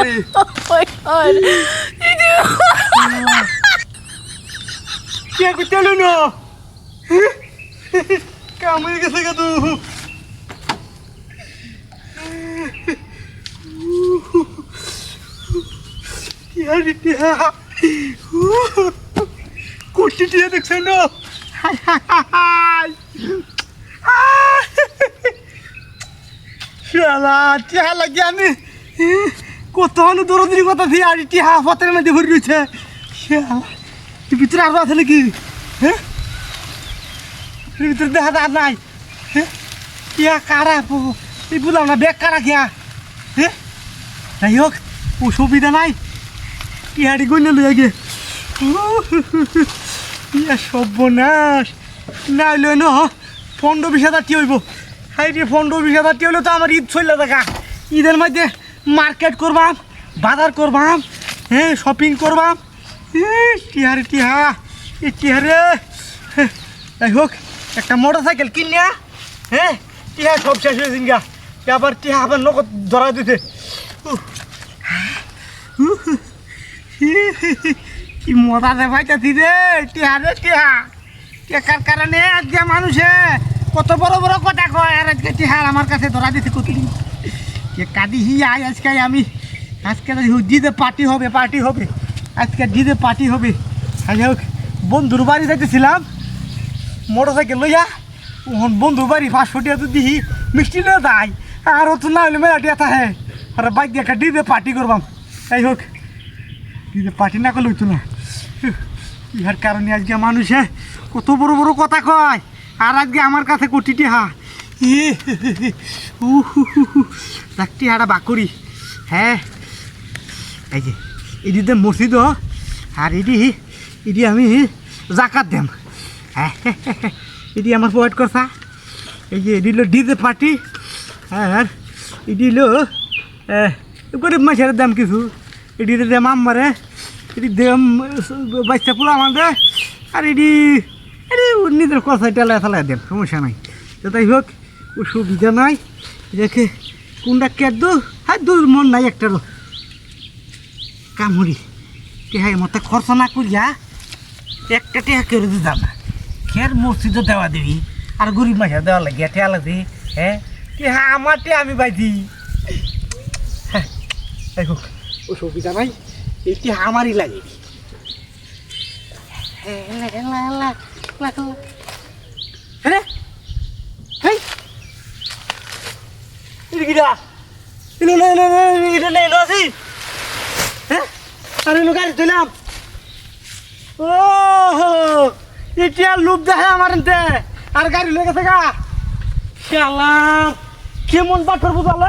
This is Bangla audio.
রে কে কুতেলো না কামড়ে গেছে কত কোটি টিয়া দেখছেন না টিহা লাগে আমি কত হলো দৌড়াদৌড়ি কথা দিয়ে আর টিহা পথের মধ্যে ভরে রয়েছে ভিতরে আরো আছে নাকি হ্যাঁ ভিতরে দেখা আর নাই হ্যাঁ টিহা কারা এই বুঝলাম না ব্যাগ কারা খেয়া হ্যাঁ যাই হোক অসুবিধা নাই টিহাটি গণ্য লইয়া গে ইয়া সর্বনাশ না হইলে ন 15-20 টি হইব হাই রে 15-20 টি হইলে তো আমার ঈদ চলে দেখা ঈদের মধ্যে মার্কেট করবাম বাজার করবাম হ্যাঁ শপিং করবাম টিহারে টিহা এই টিহারে যাই হোক একটা মোটর সাইকেল কিনিয়া হ্যাঁ টিহা সব শেষ হয়ে গা আবার টিহা আবার নগদ ধরা দিতে কি মজা দে ভাইতাছি রে টিহারে টিহা টেকার কারণে আজকে মানুষে কত বড় বড় কথা কয় আর আজকে টিহার আমার কাছে ধরা দিতে কতদিন কে কাঁদিহি আয় আজকে আমি আজকে দিদে পার্টি হবে আজকে দিদে পার্টি হবে যাই হোক বন্ধুর বাড়ি যাইতেছিলাম মোটর সাইকেল লইয়া বন্ধুর বাড়ি 500 টাকা তো দিহি মিষ্টি না দেয় আর তো না হলে মেলা টিয়া থাকে আর বাইক দিয়ে একটা দিদে পার্টি করবাম যাই হোক দিদে পার্টি না করলে হইতো না ইহার কারণে আজকে মানুষে কত বড় বড় কথা কয় আর আজকে আমার কাছে কোটি টিহা রাখটি হাড়া বাকুরি হ্যাঁ এই যে এদিকে মসজিদ আর এদি আমি জাকাত দেম হ্যাঁ এদি আমার প্রোভাইড করছা এই যে এদিল ডিজে পার্টি আর এদিল গরিব মাসের দাম কিছু এদিকে দাম আমারে এটি দাম বাচ্চা পোলা আমাদের আর এটি নিজের কথায় টেলায় ফেলায় দেন সমস্যা নাই তো তাই হোক অসুবিধা নাই দেখে কোনটা কেদু হ্যাঁ দূর মন নাই একটারও কামড়ি টেহাই মতো খরচ না করিয়া একটা টেহা কেড়ে দিতাম না খের মসজিদে দেওয়া দিবি আর গরিব মাসে দেওয়া লাগে টেহা লাগবে হ্যাঁ টেহা আমার টেহা আমি পাইছি হ্যাঁ তাই হোক অসুবিধা নাই এই টেহা আমারই লাগে হ্যাঁ হেই এটা কিটা এটা নেই আছি হ্যাঁ আর গাড়ি তুলাম ও এটা লুপ দেখে আমার আর গাড়ি লেগে থাকা কেমন পাথর বুঝাল